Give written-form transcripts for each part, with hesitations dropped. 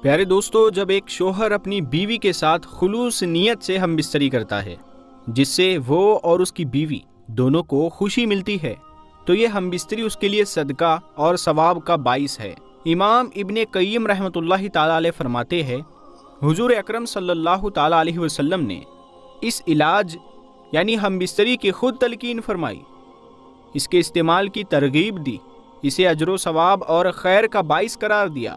پیارے دوستو، جب ایک شوہر اپنی بیوی کے ساتھ خلوص نیت سے ہم بستری کرتا ہے جس سے وہ اور اس کی بیوی دونوں کو خوشی ملتی ہے تو یہ ہم بستری اس کے لیے صدقہ اور ثواب کا باعث ہے۔ امام ابن قیم رحمۃ اللہ تعالی علیہ فرماتے ہیں، حضور اکرم صلی اللہ تعالی علیہ وسلم نے اس علاج یعنی ہم بستری کی خود تلقین فرمائی، اس کے استعمال کی ترغیب دی، اسے اجر و ثواب اور خیر کا باعث قرار دیا۔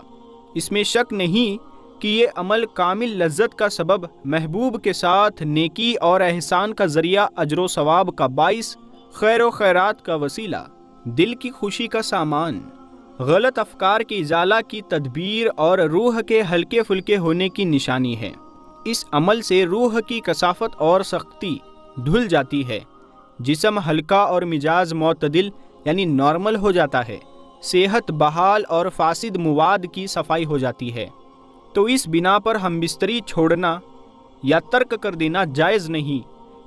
اس میں شک نہیں کہ یہ عمل کامل لذت کا سبب، محبوب کے ساتھ نیکی اور احسان کا ذریعہ، اجر و ثواب کا باعث، خیر و خیرات کا وسیلہ، دل کی خوشی کا سامان، غلط افکار کی ازالہ کی تدبیر اور روح کے ہلکے پھلکے ہونے کی نشانی ہے۔ اس عمل سے روح کی کثافت اور سختی دھل جاتی ہے، جسم ہلکا اور مزاج معتدل یعنی نارمل ہو جاتا ہے، صحت بحال اور فاسد مواد کی صفائی ہو جاتی ہے۔ تو اس بنا پر ہم بستری چھوڑنا یا ترک کر دینا جائز نہیں،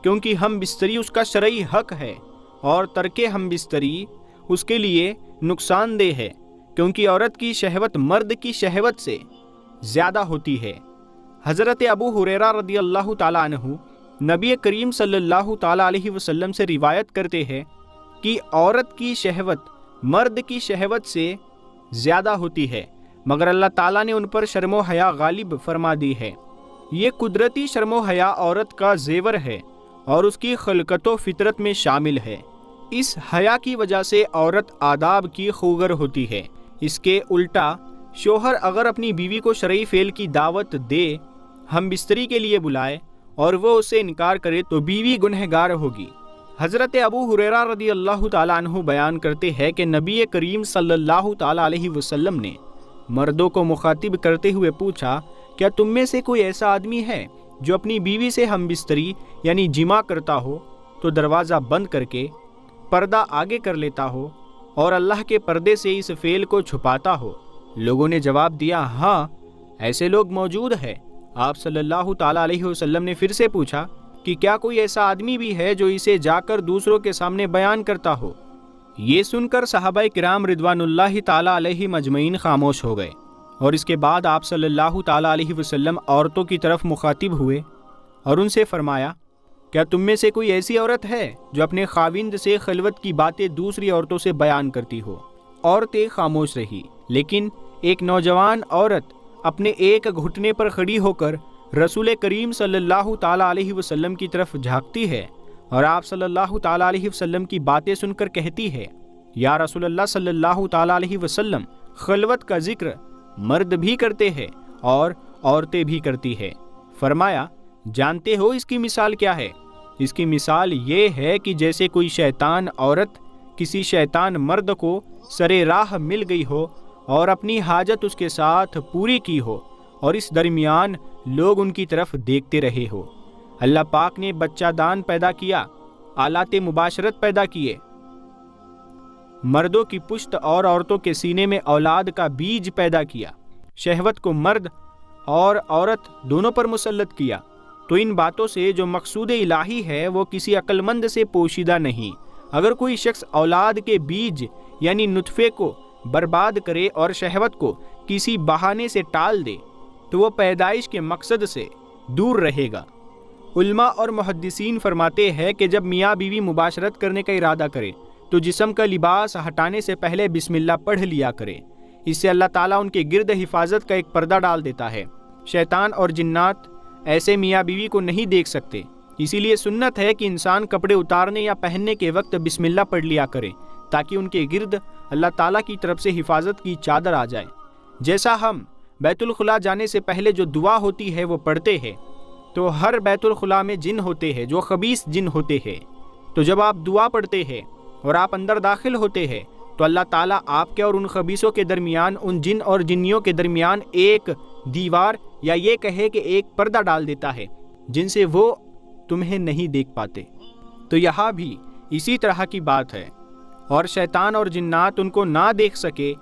کیونکہ ہم بستری اس کا شرعی حق ہے، اور ترک ہم بستری اس کے لیے نقصان دہ ہے، کیونکہ عورت کی شہوت مرد کی شہوت سے زیادہ ہوتی ہے۔ حضرت ابو ہریرہ رضی اللہ تعالیٰ عنہ نبی کریم صلی اللہ تعالیٰ علیہ وسلم سے روایت کرتے ہیں کہ عورت کی شہوت مرد کی شہوت سے زیادہ ہوتی ہے، مگر اللہ تعالیٰ نے ان پر شرم و حیا غالب فرما دی ہے۔ یہ قدرتی شرم و حیا عورت کا زیور ہے اور اس کی خلقت و فطرت میں شامل ہے۔ اس حیا کی وجہ سے عورت آداب کی خوگر ہوتی ہے۔ اس کے الٹا شوہر اگر اپنی بیوی کو شرعی فعل کی دعوت دے، ہم بستری کے لیے بلائے اور وہ اسے انکار کرے تو بیوی گنہگار ہوگی۔ حضرت ابو ہریرہ رضی اللہ تعالیٰ عنہ بیان کرتے ہیں کہ نبی کریم صلی اللہ تعالیٰ علیہ وسلم نے مردوں کو مخاطب کرتے ہوئے پوچھا، کیا تم میں سے کوئی ایسا آدمی ہے جو اپنی بیوی سے ہم بستری یعنی جماع کرتا ہو تو دروازہ بند کر کے پردہ آگے کر لیتا ہو اور اللہ کے پردے سے اس فعل کو چھپاتا ہو؟ لوگوں نے جواب دیا، ہاں ایسے لوگ موجود ہیں۔ آپ صلی اللہ تعالیٰ علیہ وسلم نے پھر سے پوچھا کہ کیا کوئی ایسا آدمی بھی ہے جو اسے جا کر دوسروں کے سامنے بیان کرتا ہو؟ یہ سن کر صحابہ کرام رضوان اللہ تعالیٰ علیہ مجمعین خاموش ہو گئے، اور اس کے بعد آپ صلی اللہ تعالیٰ علیہ وسلم عورتوں کی طرف مخاطب ہوئے اور ان سے فرمایا، کیا تم میں سے کوئی ایسی عورت ہے جو اپنے خاوند سے خلوت کی باتیں دوسری عورتوں سے بیان کرتی ہو؟ عورتیں خاموش رہی، لیکن ایک نوجوان عورت اپنے ایک گھٹنے پر کھڑی ہو کر رسول کریم صلی اللہ تعالیٰ علیہ وسلم کی طرف جھانکتی ہے اور آپ صلی اللہ تعالیٰ علیہ وسلم کی باتیں سن کر کہتی ہے، یا رسول اللہ صلی اللہ تعالیٰ علیہ وسلم، خلوت کا ذکر مرد بھی کرتے ہیں اور عورتیں بھی کرتی ہے۔ فرمایا، جانتے ہو اس کی مثال کیا ہے؟ اس کی مثال یہ ہے کہ جیسے کوئی شیطان عورت کسی شیطان مرد کو سرے راہ مل گئی ہو اور اپنی حاجت اس کے ساتھ پوری کی ہو، اور اس درمیان لوگ ان کی طرف دیکھتے رہے ہو۔ اللہ پاک نے بچہ دان پیدا کیا، آلات مباشرت پیدا کیے، مردوں کی پشت اور عورتوں کے سینے میں اولاد کا بیج پیدا کیا، شہوت کو مرد اور عورت دونوں پر مسلط کیا، تو ان باتوں سے جو مقصود الہی ہے وہ کسی عقل مند سے پوشیدہ نہیں۔ اگر کوئی شخص اولاد کے بیج یعنی نطفے کو برباد کرے اور شہوت کو کسی بہانے سے ٹال دے تو وہ پیدائش کے مقصد سے دور رہے گا۔ علماء اور محدثین فرماتے ہیں کہ جب میاں بیوی مباشرت کرنے کا ارادہ کرے تو جسم کا لباس ہٹانے سے پہلے بسم اللہ پڑھ لیا کرے، اس سے اللہ تعالیٰ ان کے گرد حفاظت کا ایک پردہ ڈال دیتا ہے۔ شیطان اور جنات ایسے میاں بیوی کو نہیں دیکھ سکتے، اسی لیے سنت ہے کہ انسان کپڑے اتارنے یا پہننے کے وقت بسم اللہ پڑھ لیا کرے، تاکہ ان کے گرد اللہ تعالیٰ کی طرف سے حفاظت کی چادر آ جائے۔ جیسا ہم بیت الخلاء جانے سے پہلے جو دعا ہوتی ہے وہ پڑھتے ہیں، تو ہر بیت الخلاء میں جن ہوتے ہیں جو خبیث جن ہوتے ہیں، تو جب آپ دعا پڑھتے ہیں اور آپ اندر داخل ہوتے ہیں تو اللہ تعالیٰ آپ کے اور ان خبیثوں کے درمیان، ان جن اور جنیوں کے درمیان ایک دیوار یا یہ کہے کہ ایک پردہ ڈال دیتا ہے جن سے وہ تمہیں نہیں دیکھ پاتے۔ تو یہاں بھی اسی طرح کی بات ہے، اور شیطان اور جنات ان کو نہ دیکھ سکے،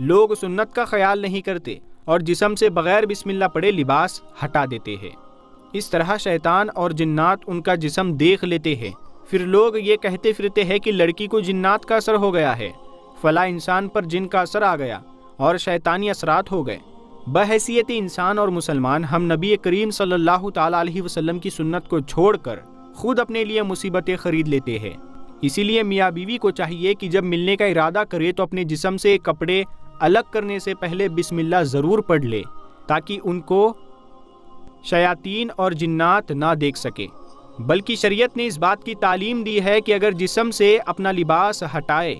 لوگ سنت کا خیال نہیں کرتے اور جسم سے بغیر بسم اللہ پڑھے لباس ہٹا دیتے ہیں۔ اس طرح شیطان اور جنات ان کا جسم دیکھ لیتے ہیں، پھر لوگ یہ کہتے پھرتے ہیں کہ لڑکی کو جنات کا اثر ہو گیا ہے، فلاں انسان پر جن کا اثر آ گیا اور شیطانی اثرات ہو گئے، بحیثیت انسان اور مسلمان ہم نبی کریم صلی اللہ تعالیٰ علیہ وسلم کی سنت کو چھوڑ کر خود اپنے لیے مصیبتیں خرید لیتے ہیں۔ اسی لیے میاں بیوی کو چاہیے کہ جب ملنے کا ارادہ کرے تو اپنے جسم سے کپڑے الگ کرنے سے پہلے بسم اللہ ضرور پڑھ لے، تاکہ ان کو شیاطین اور جنات نہ دیکھ سکے۔ بلکہ شریعت نے اس بات کی تعلیم دی ہے کہ اگر جسم سے اپنا لباس ہٹائے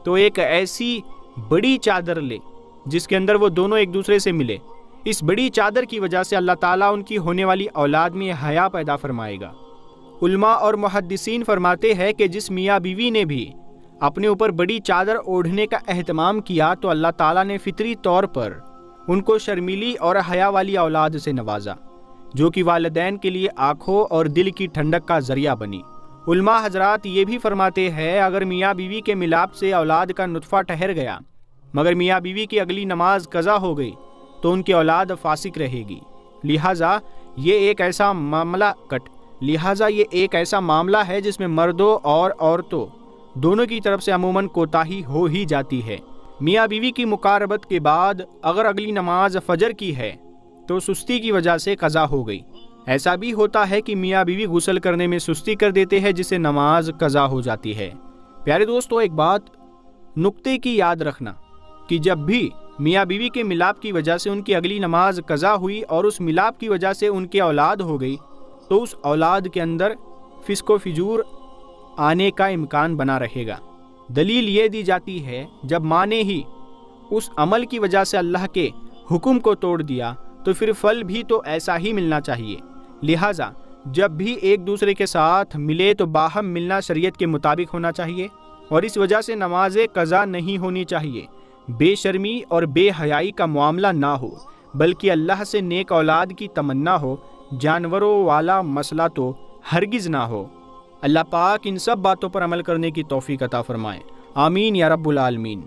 تو ایک ایسی بڑی چادر لے جس کے اندر وہ دونوں ایک دوسرے سے ملے۔ اس بڑی چادر کی وجہ سے اللہ تعالیٰ ان کی ہونے والی اولاد میں حیا پیدا فرمائے گا۔ علماء اور محدثین فرماتے ہیں کہ جس میاں بیوی نے بھی اپنے اوپر بڑی چادر اوڑھنے کا اہتمام کیا تو اللہ تعالیٰ نے فطری طور پر ان کو شرمیلی اور حیا والی اولاد سے نوازا، جو کہ والدین کے لیے آنکھوں اور دل کی ٹھنڈک کا ذریعہ بنی۔ علماء حضرات یہ بھی فرماتے ہیں اگر میاں بیوی کے ملاپ سے اولاد کا نطفہ ٹھہر گیا مگر میاں بیوی کی اگلی نماز قضا ہو گئی تو ان کی اولاد فاسق رہے گی۔ لہٰذا یہ ایک ایسا معاملہ ہے جس میں مردوں اور عورتوں دونوں کی طرف سے عموماً کوتاہی ہو ہی جاتی ہے۔ میاں بیوی کی مقاربت کے بعد اگر اگلی نماز فجر کی ہے تو سستی کی وجہ سے قضا ہو گئی۔ ایسا بھی ہوتا ہے کہ میاں بیوی غسل کرنے میں سستی کر دیتے ہیں جس سے نماز قضا ہو جاتی ہے۔ پیارے دوستو، ایک بات نقطے کی یاد رکھنا کہ جب بھی میاں بیوی کے ملاپ کی وجہ سے ان کی اگلی نماز قضا ہوئی اور اس ملاپ کی وجہ سے ان کی اولاد ہو گئی تو اس اولاد کے اندر فسق و فجور آنے کا امکان بنا رہے گا۔ دلیل یہ دی جاتی ہے جب ماں نے ہی اس عمل کی وجہ سے اللہ کے حکم کو توڑ دیا تو پھر پھل بھی تو ایسا ہی ملنا چاہیے۔ لہٰذا جب بھی ایک دوسرے کے ساتھ ملے تو باہم ملنا شریعت کے مطابق ہونا چاہیے اور اس وجہ سے نماز قضا نہیں ہونی چاہیے۔ بے شرمی اور بے حیائی کا معاملہ نہ ہو بلکہ اللہ سے نیک اولاد کی تمنا ہو، جانوروں والا مسئلہ تو ہرگز نہ ہو۔ اللہ پاک ان سب باتوں پر عمل کرنے کی توفیق عطا فرمائے، آمین یا رب العالمین۔